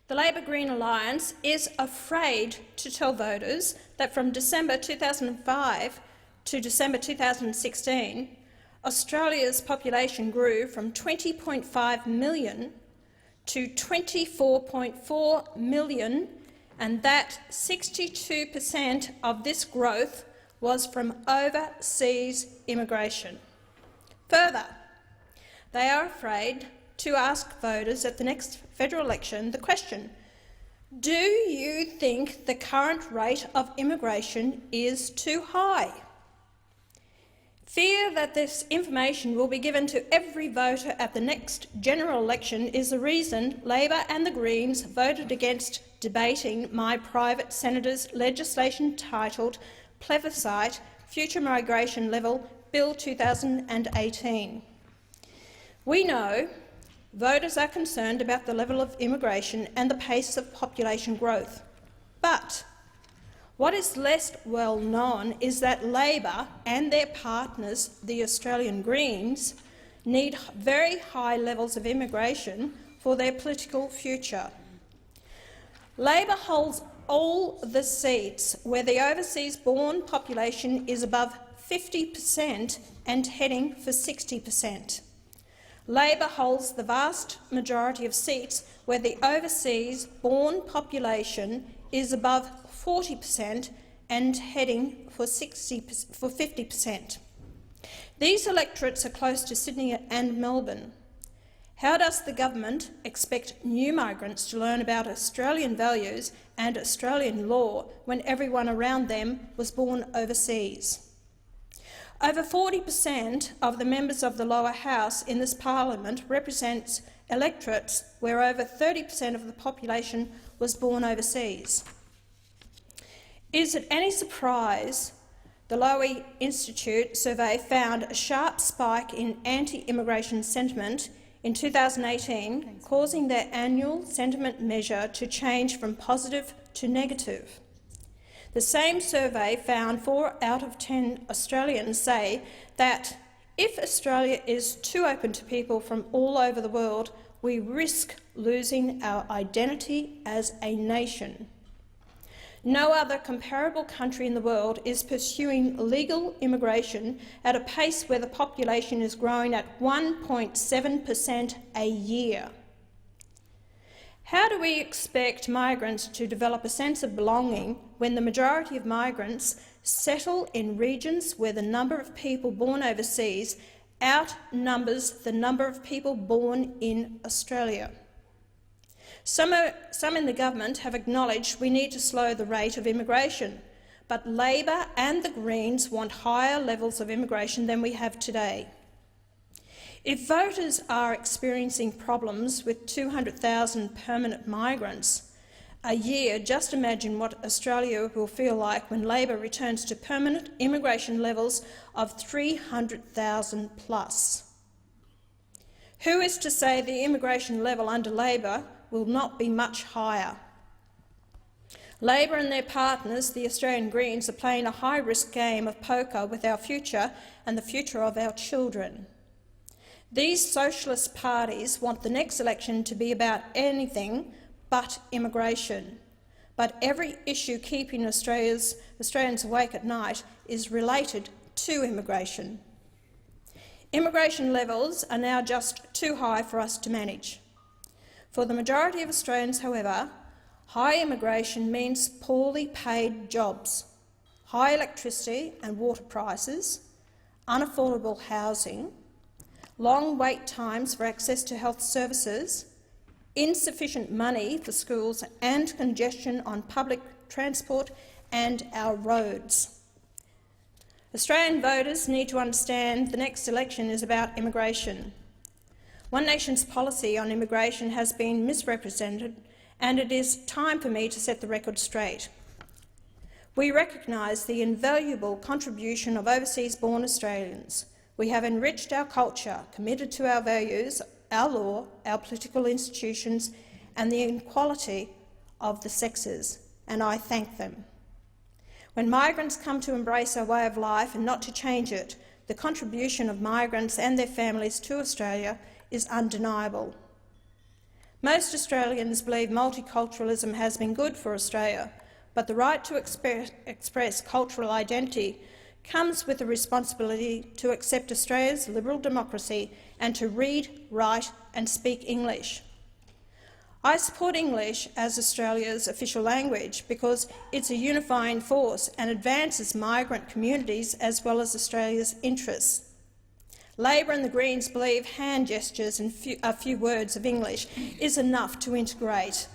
The Labor-Green alliance is afraid to tell voters that from December 2005 to December 2016, Australia's population grew from 20.5 million to 24.4 million, and that 62% of this growth was from overseas immigration. Further, they are afraid to ask voters at the next federal election the question, do you think the current rate of immigration is too high? Fear that this information will be given to every voter at the next general election is the reason Labor and the Greens voted against debating my private senator's legislation titled Plebiscite Future Migration Level Bill 2018. We know voters are concerned about the level of immigration and the pace of population growth. But what is less well known is that Labor and their partners, the Australian Greens, need very high levels of immigration for their political future. Labor holds all the seats where the overseas-born population is above 50% and heading for 60%. Labor holds the vast majority of seats where the overseas-born population is above 40% and heading for 50%. These electorates are close to Sydney and Melbourne. How does the government expect new migrants to learn about Australian values and Australian law when everyone around them was born overseas? Over 40% of the members of the lower house in this parliament represents electorates where over 30% of the population was born overseas. Is it any surprise the Lowy Institute survey found a sharp spike in anti-immigration sentiment in 2018, causing their annual sentiment measure to change from positive to negative? The same survey found 4 out of 10 Australians say that if Australia is too open to people from all over the world, we risk losing our identity as a nation. No other comparable country in the world is pursuing legal immigration at a pace where the population is growing at 1.7% a year. How do we expect migrants to develop a sense of belonging when the majority of migrants settle in regions where the number of people born overseas outnumbers the number of people born in Australia? Some in the government have acknowledged we need to slow the rate of immigration, but Labor and the Greens want higher levels of immigration than we have today. If voters are experiencing problems with 200,000 permanent migrants a year, just imagine what Australia will feel like when Labor returns to permanent immigration levels of 300,000 plus. Who is to say the immigration level under Labor will not be much higher? Labor and their partners, the Australian Greens, are playing a high-risk game of poker with our future and the future of our children. These socialist parties want the next election to be about anything but immigration. But every issue keeping Australians awake at night is related to immigration. Immigration levels are now just too high for us to manage. For the majority of Australians, however, high immigration means poorly paid jobs, high electricity and water prices, unaffordable housing, long wait times for access to health services, insufficient money for schools and congestion on public transport and our roads. Australian voters need to understand the next election is about immigration. One Nation's policy on immigration has been misrepresented, and it is time for me to set the record straight. We recognise the invaluable contribution of overseas-born Australians. We have enriched our culture, committed to our values, our law, our political institutions and the equality of the sexes, and I thank them. When migrants come to embrace our way of life and not to change it, the contribution of migrants and their families to Australia is undeniable. Most Australians believe multiculturalism has been good for Australia, but the right to express cultural identity comes with the responsibility to accept Australia's liberal democracy and to read, write and speak English. I support English as Australia's official language because it's a unifying force and advances migrant communities as well as Australia's interests. Labor and the Greens believe hand gestures and a few words of English is enough to integrate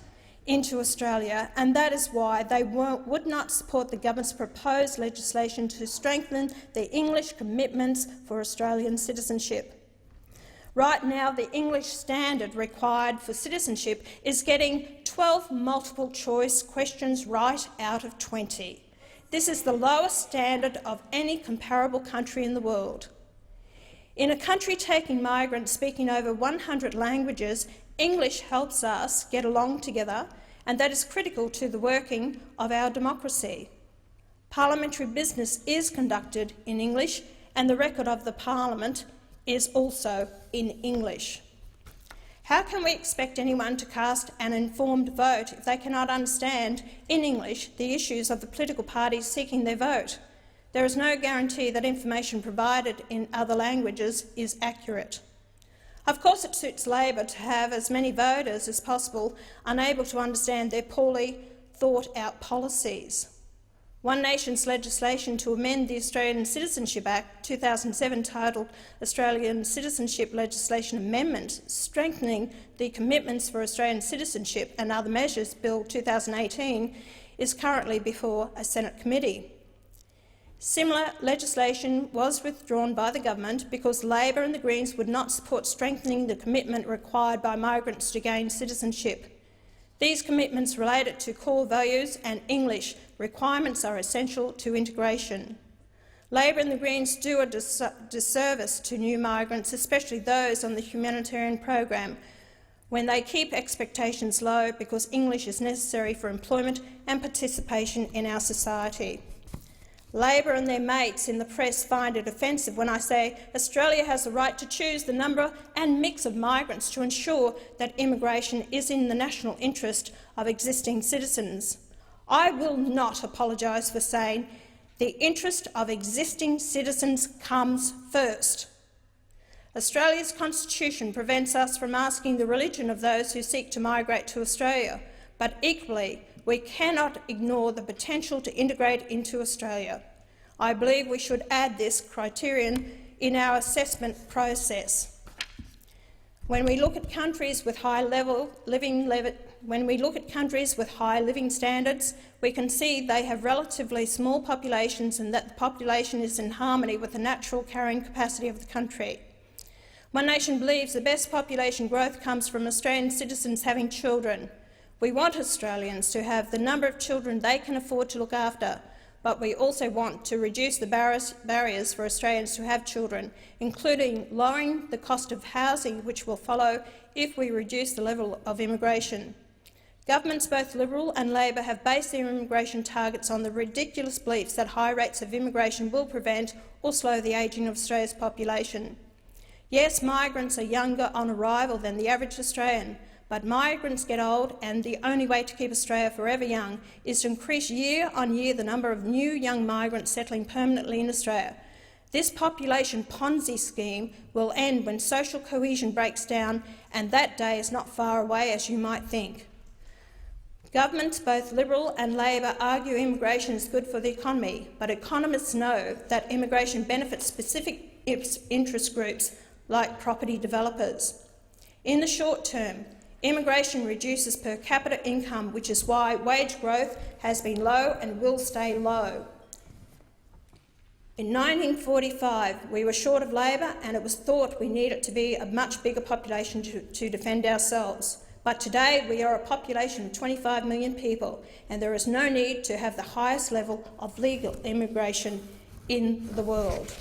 into Australia, and that is why they would not support the government's proposed legislation to strengthen the English commitments for Australian citizenship. Right now, the English standard required for citizenship is getting 12 multiple-choice questions right out of 20. This is the lowest standard of any comparable country in the world. In a country taking migrants speaking over 100 languages, English helps us get along together, and that is critical to the working of our democracy. Parliamentary business is conducted in English, and the record of the Parliament is also in English. How can we expect anyone to cast an informed vote if they cannot understand in English the issues of the political parties seeking their vote? There is no guarantee that information provided in other languages is accurate. Of course, it suits Labor to have as many voters as possible unable to understand their poorly thought-out policies. One Nation's legislation to amend the Australian Citizenship Act 2007, titled Australian Citizenship Legislation Amendment, strengthening the commitments for Australian citizenship and other measures, Bill 2018, is currently before a Senate committee. Similar legislation was withdrawn by the government because Labor and the Greens would not support strengthening the commitment required by migrants to gain citizenship. These commitments related to core values and English requirements are essential to integration. Labor and the Greens do a disservice to new migrants, especially those on the humanitarian program, when they keep expectations low because English is necessary for employment and participation in our society. Labor and their mates in the press find it offensive when I say Australia has the right to choose the number and mix of migrants to ensure that immigration is in the national interest of existing citizens. I will not apologise for saying the interest of existing citizens comes first. Australia's constitution prevents us from asking the religion of those who seek to migrate to Australia, but equally we cannot ignore the potential to integrate into Australia. I believe we should add this criterion in our assessment process. When we look at countries with high living standards, we can see they have relatively small populations and that the population is in harmony with the natural carrying capacity of the country. One Nation believes the best population growth comes from Australian citizens having children. We want Australians to have the number of children they can afford to look after, but we also want to reduce the barriers for Australians to have children, including lowering the cost of housing, which will follow if we reduce the level of immigration. Governments, both Liberal and Labor, have based their immigration targets on the ridiculous beliefs that high rates of immigration will prevent or slow the ageing of Australia's population. Yes, migrants are younger on arrival than the average Australian, but migrants get old, and the only way to keep Australia forever young is to increase year on year the number of new young migrants settling permanently in Australia. This population Ponzi scheme will end when social cohesion breaks down, and that day is not far away as you might think. Governments, both Liberal and Labor, argue immigration is good for the economy, but economists know that immigration benefits specific interest groups like property developers. In the short term, immigration reduces per capita income, which is why wage growth has been low and will stay low. In 1945, we were short of labour, and it was thought we needed to be a much bigger population to defend ourselves. But today we are a population of 25 million people, and there is no need to have the highest level of legal immigration in the world.